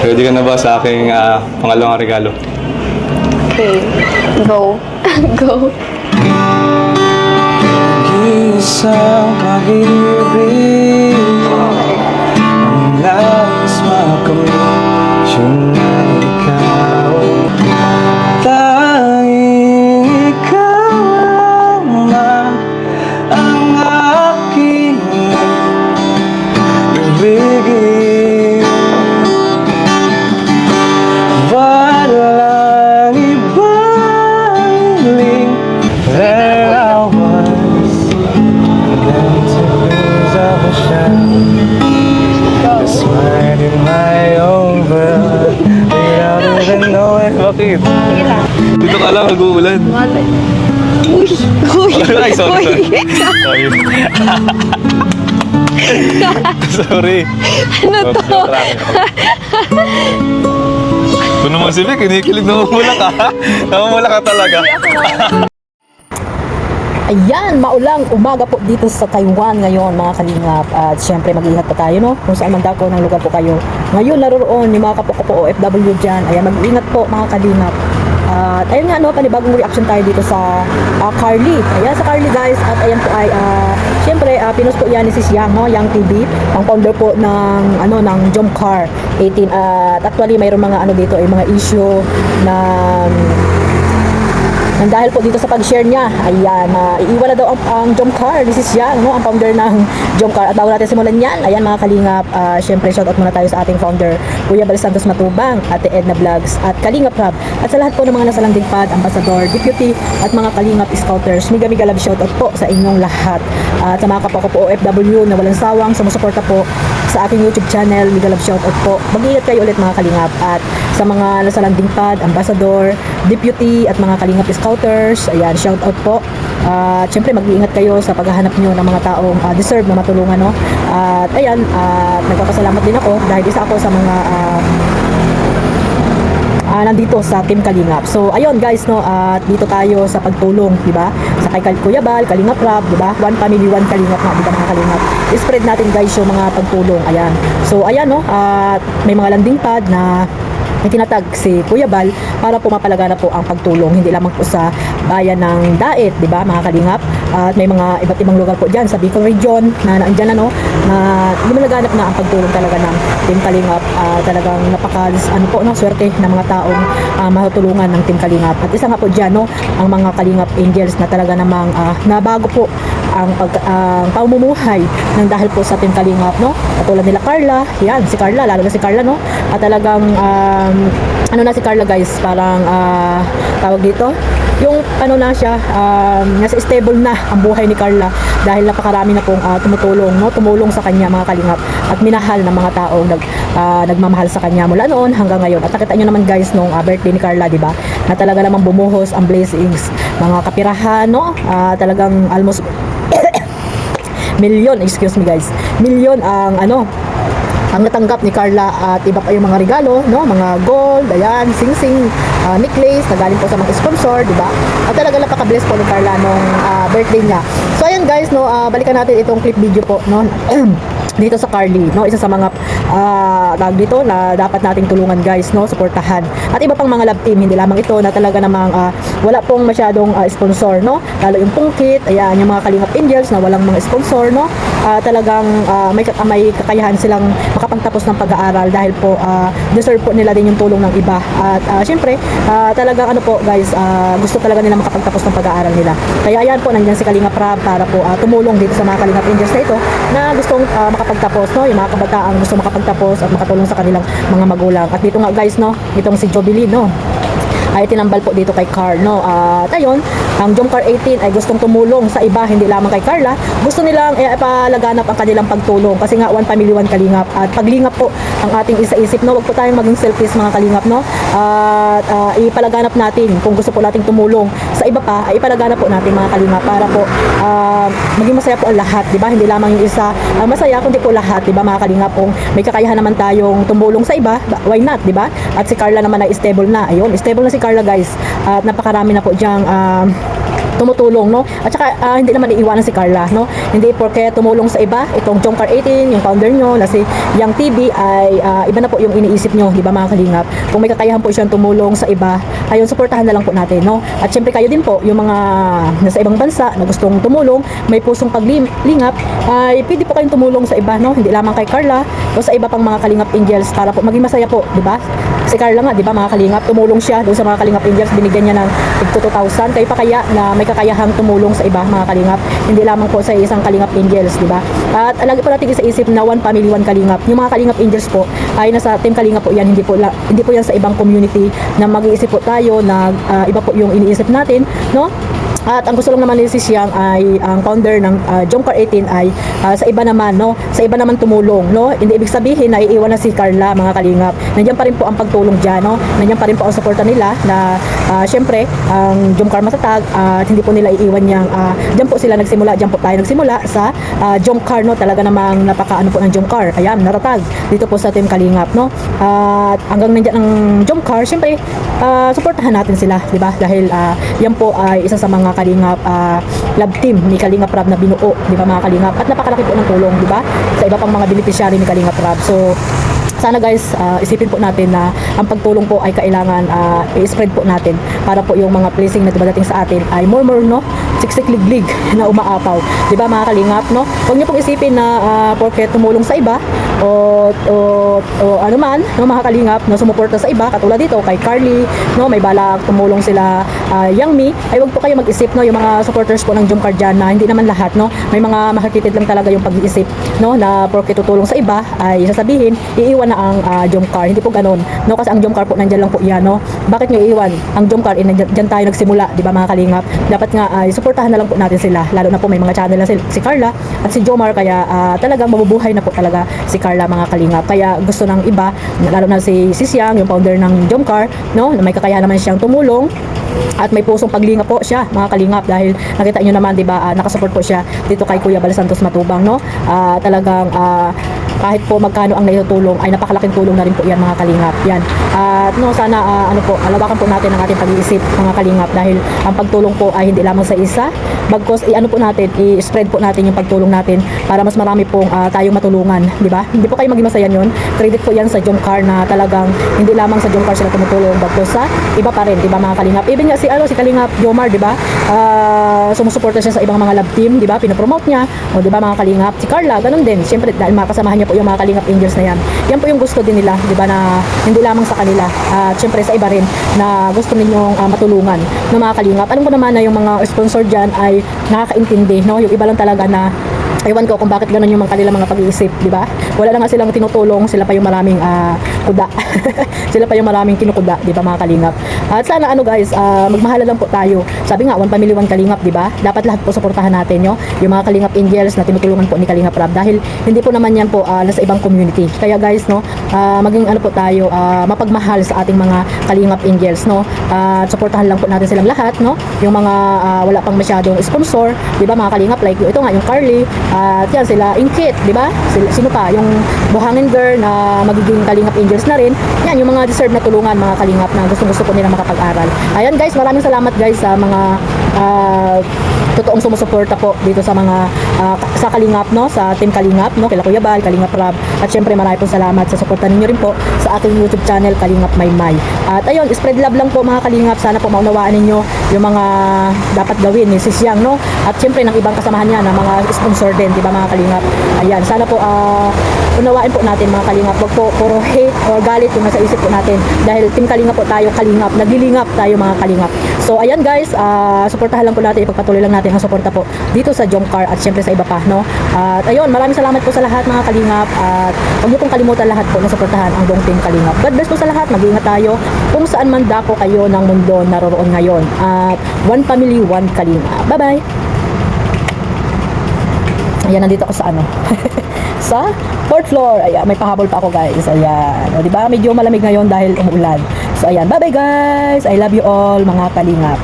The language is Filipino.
Ready ka na ba sa aking pangalawang regalo? Okay. Go. Go. Isang pag-ibig ang nais makamit yun na ikaw. Tanging ikaw lang ang aking ibigin. Walang ibang hiling. There I was, again to lose all the shadow. Just minding my own world without even knowing. Bakit? Dito ka lang, nag-uulan. Uy. Uy. Ay, sorry. Uy. Sorry. Ano to? Ito naman si Vic, kinikilig na mamula ka. Namamula ka talaga. Ayan, maulang umaga po dito sa Taiwan ngayon mga kalingap. At syempre mag-iingat pa tayo, no? Kung saan man dako ng lugar po kayo ngayon naroon, yung mga kapwa ko po OFW dyan. Ayan, mag-iingat po mga kalingap. At ayun nga, no, panibagong reaction tayo dito sa Carly. Ayan, sa Carly guys. At ayan po ay syempre pinost po yan ni Sis Yang, no? Yang TV, ang founder po ng ng Jomcar 18. At actually mayroong mga dito ay mga issue na nang dahil po dito sa pag-share niya, ayan, iiwan na daw ang Jomcar. This is Yang, no, ang founder ng Jomcar. At bago natin simulan yan, ayan mga kalingap, syempre shoutout muna tayo sa ating founder, Kuya Bal Santos Matubang, Ate Edna Vlogs, at Kalingap Rab. At sa lahat po ng mga nasa landing pad, ambassador, deputy, at mga kalingap scouters, mega love shoutout po sa inyong lahat. At sa mga kapwa ko po OFW na walang sawang sumusuporta po sa aking YouTube channel, mega love shoutout po. Mag-iingat kayo ulit mga kalingap. At sa mga nasa landing pad, ambassador, deputy, at mga kalingap scouters, ayan, shout out po. Syempre mag-iingat kayo sa paghahanap nyo ng mga taong deserve na matulungan, no? At ayan, nagpapasalamat din ako dahil isa ako sa mga nandito sa Team Kalingap. So ayun guys, no, at dito tayo sa pagtulong, di ba? Sa kay Kuya Bal, Kalingap Rab, di ba? One family, one Kalingap na, di ba mga Kalingap? I-spread natin guys yung mga pagtulong. Ayan. So ayan, no, at may mga landing pad na itinatag si Kuya Bal para pumapalaga na po ang pagtulong hindi lamang po sa bayan ng Daet, di ba mga kalingap? At may mga iba't ibang lugar po dyan sa Bicol region na naandyan na, no, na lumaganap na ang pagtulong talaga ng Team Kalingap. Talagang swerte ng mga taong matutulungan ng Team Kalingap. At isa nga po dyan, no, ang mga Kalingap Angels na talaga namang nabago po ang pamumuhay ng dahil po sa Team Kalingap, no? Katulad nila Carla, yan, si Carla, lalo na si Carla, no? At talagang na si Carla guys, parang tawag dito, yung na siya, nasa stable na ang buhay ni Carla dahil napakarami na pong tumutulong, no? Tumulong sa kanya mga kalingap at minahal ng mga taong nagmamahal sa kanya mula noon hanggang ngayon. At nakita nyo naman guys nung birthday ni Carla, di ba? Na talaga namang bumuhos ang blessings, mga kapirahan, no? Talagang almost milyon ang natanggap ni Carla at iba pa yung mga regalo, no, mga gold, ayan, sing-sing, necklace na galing po sa mga sponsor, di ba? At talaga napaka-bless po ni Carla nung birthday niya. So ayan guys, no, balikan natin itong clip video po, no. Dito sa Carly, no, isa sa mga tag dito na dapat nating tulungan guys, no, suportahan. At iba pang mga love team, hindi lamang ito na talaga namang wala pong masyadong sponsor, no. Lalo yung Pungkit, ayan, yung mga Kalingap Angels na walang mga sponsor, no. Talagang may kakayahan silang makapagtapos ng pag-aaral dahil po deserve po nila din yung tulong ng iba. At syempre, talagang guys, gusto talaga nila makapagtapos ng pag-aaral nila. Kaya ayan po, nandiyan si Kalingap Rab para po tumulong dito sa mga Kalingap Angels na ito na gustong makapagtapos, no, yung mga kabataan gusto makapagtapos at makatulong sa kanilang mga magulang. At dito nga guys, no, itong si Jobeline, no, ay tinambal po dito kay Carl, no. At ayun, ang Jomcar 18 ay gustong tumulong sa iba, hindi lamang kay Carla. Gusto nilang ipalaganap ang kanilang pagtulong kasi nga one family, one kalingap. At paglingap po ang ating isa-isip, no. Huwag po tayong maging selfish mga kalingap, no. At ipalaganap natin kung gusto po nating tumulong sa iba pa, ay ipalaganap po natin mga kalingap para po maging masaya po ang lahat, di ba? Hindi lamang yung isa ang masaya, kundi po lahat, di ba mga kalingap? Kung may kakayahan naman tayong tumulong sa iba, why not, di ba? At si Carla naman ay stable na. Ayun, stable na si Carla guys. At napakarami na po diyang tumutulong, no? At saka hindi naman iiwanan si Carla, no? Hindi porke tumulong sa iba, itong Jomcar 18, yung founder nyo, na si Yang TV ay iba na po yung iniisip nyo, di ba mga kalingap? Kung may kakayahan po siyang tumulong sa iba, ayun, suportahan na lang po natin, no? At syempre kayo din po, yung mga nasa ibang bansa na gustong tumulong, may pusong paglingap, ay pwede po kayong tumulong sa iba, no? Hindi lamang kay Carla o sa iba pang mga Kalingap Angels para po maging masaya po, di ba? Si Carla nga, di ba mga kalingap, tumulong siya doon sa mga Kalingap Angels, binigyan niya ng 2,000. Kayo pa kaya na may kakayahang tumulong sa iba mga kalingap, hindi lamang po sa isang Kalingap Angels, di ba? At lagi po natin isa-isip na one family, one kalingap. Yung mga Kalingap Angels po ay nasa Team Kalingap po yan, hindi po yan sa ibang community na mag-iisip po tayo na iba po yung iniisip natin, no? At ang gusto lang naman ni si Siang ay ang founder ng Jomcar 18 ay sa iba naman, no? Sa iba naman tumulong, no? Hindi ibig sabihin na iiwan na si Carla mga kalingap. Nandiyan pa rin po ang pagtulong diyan, no? Nandiyan pa rin po ang suporta nila na syempre ang Jomcar matatag at hindi po nila iiwan yang diyan po sila nagsimula, diyan po tayo nagsimula sa Jomcar, no? Talaga namang napakaano po ng Jomcar. Ayan, natatag dito po sa Team Kalingap, no? At hanggang nandiyan ang Jomcar, syempre suportahan natin sila, di ba? Dahil yan po ay isa sa mga Kalingap love team ni Kalingap Rab na binuo, di ba mga Kalingap? At napakalaki po ng tulong, di ba? Sa iba pang mga beneficiary ni Kalingap Rab. So sana guys, isipin po natin na ang pagtulong po ay kailangan i-spread po natin para po yung mga blessing na dumadating sa atin ay more, no? Siksik-liglig na umaapaw. Di ba mga kalingap, no? Huwag niyo pong isipin na porque tumulong sa iba o ano man, no, mga kalingap, no, sumuporta sa iba, katulad dito kay Carly, no, may balak tumulong sila Yang Mi, ay huwag po kayo mag-isip, no, yung mga supporters po ng Jomcar dyan na hindi naman lahat, no, may mga makakitid lang talaga yung pag-iisip, no, na porque tutulong sa iba ay sasabihin, iiwan na ang Jomcar. Hindi po ganoon, no, kasi ang Jomcar po nandyan lang po yan, no. Bakit nyo iiwan? Ang Jomcar, dyan tayo nagsimula, di ba mga kalingap? Dapat nga ay suportahan na lang po natin sila, lalo na po may mga channel na si Carla at si Jomar, kaya talagang mabubuhay na po talaga si Carla mga kalingap. Kaya gusto ng iba, lalo na si Siang, yung founder ng Jomcar, no, na may kakayahan naman siyang tumulong at may pusong paglingap po siya mga kalingap, dahil nakita nyo naman, di ba, nakasupport po siya dito kay Kuya Bal Santos Matubang, no. Talagang kahit po magkano ang naitutulong ay napakalaking tulong na rin po yan mga kalingap. Yan. At no, sana ano po, alawakan po natin ang ating pag-iisip mga kalingap, dahil ang pagtulong po ay hindi lamang sa isa, bagkos ano po natin, i-spread po natin yung pagtulong natin para mas marami pong tayong matulungan, di ba? Hindi po kayo maging masaya yun. Credit po yan sa Jomcar na talagang hindi lamang sa Jomcar sila tumutulong, bagkos sa iba pa rin, di ba mga kalingap? Even nga si Kalingap Jomar, di ba? Sumusuporta siya sa ibang mga love team, di ba? Pinopromote niya, o di ba mga kalingap? Si Carla, ganun din. Siyempre dahil makasamahan niya po yung mga Kalingap Angels na yan. Yan po yung gusto din nila, di ba, na hindi lamang sa kanila, syempre sa iba rin na gusto ninyong matulungan ng mga kalingap. Alam ko naman na yung mga sponsor dyan ay nakakaintindi, no? Yung iba lang talaga na ewan ko kung bakit ganun yung kanilang mga pag-iisip, di ba? Wala na nga silang tinutulong, sila pa yung maraming kuda. Sila pa yung maraming kinukuda, di ba mga kalingap? At sana ano guys, magmahala lang po tayo. Sabi nga, one family, one kalingap, di ba? Dapat lahat po suportahan natin, yo. Yung mga Kalingap Angels na tinutulungan po ni Kalingap Rab, dahil hindi po naman yan po nasa ibang community. Kaya guys, no, maging ano po tayo, mapagmahal sa ating mga Kalingap Angels, no? Suportahan lang po natin silang lahat, no? Yung mga wala pang masyadong sponsor, di ba mga kalingap, like ito nga yung Carly, at yan sila Inkit, di ba? Sino pa? Yung Buhangin Girl na magiging Kalingap Angels na rin. Yan yung mga deserve na tulungan mga kalingap na gustong-gusto po nila makapag-aral. Ayan guys, maraming salamat guys sa mga totoong sumusuporta po dito sa mga sa Kalingap, no, sa Team Kalingap, no, kila Kuya Bal, Kalingap Rab, at syempre marami pong salamat sa suporta ninyo rin po sa ating YouTube channel Kalingap Maymay. At ayun, spread love lang po mga kalingap, sana po maunawaan ninyo yung mga dapat gawin ni Sis Yang, no, at syempre ng ibang kasamahan niya na mga sponsor din, di ba mga kalingap. Ayan, sana po unawain po natin mga kalingap, wag po puro hate or galit yung nasa isip po natin, dahil Team Kalingap po tayo, kalingap, naglilingap tayo mga kalingap. So ayan guys, suportahan lang po natin, ipagpatuloy lang natin ang suporta po dito sa Jomcar at syempre sa iba pa, no. At ayun, maraming salamat po sa lahat mga kalingap, at huwag niyo pong kalimutan lahat po na suportahan ang buong Team Kalingap. God bless po sa lahat, mag-iingat tayo kung saan man dako kayo ng mundo naroroon ngayon. At one family, one Kalingap. Bye bye. Ayan, nandito ako sa ano sa 4th floor. Ayan, may pahabol pa ako guys. Ayan, o, diba medyo malamig ngayon dahil umuulan. So ayan, bye bye guys, I love you all mga kalingap.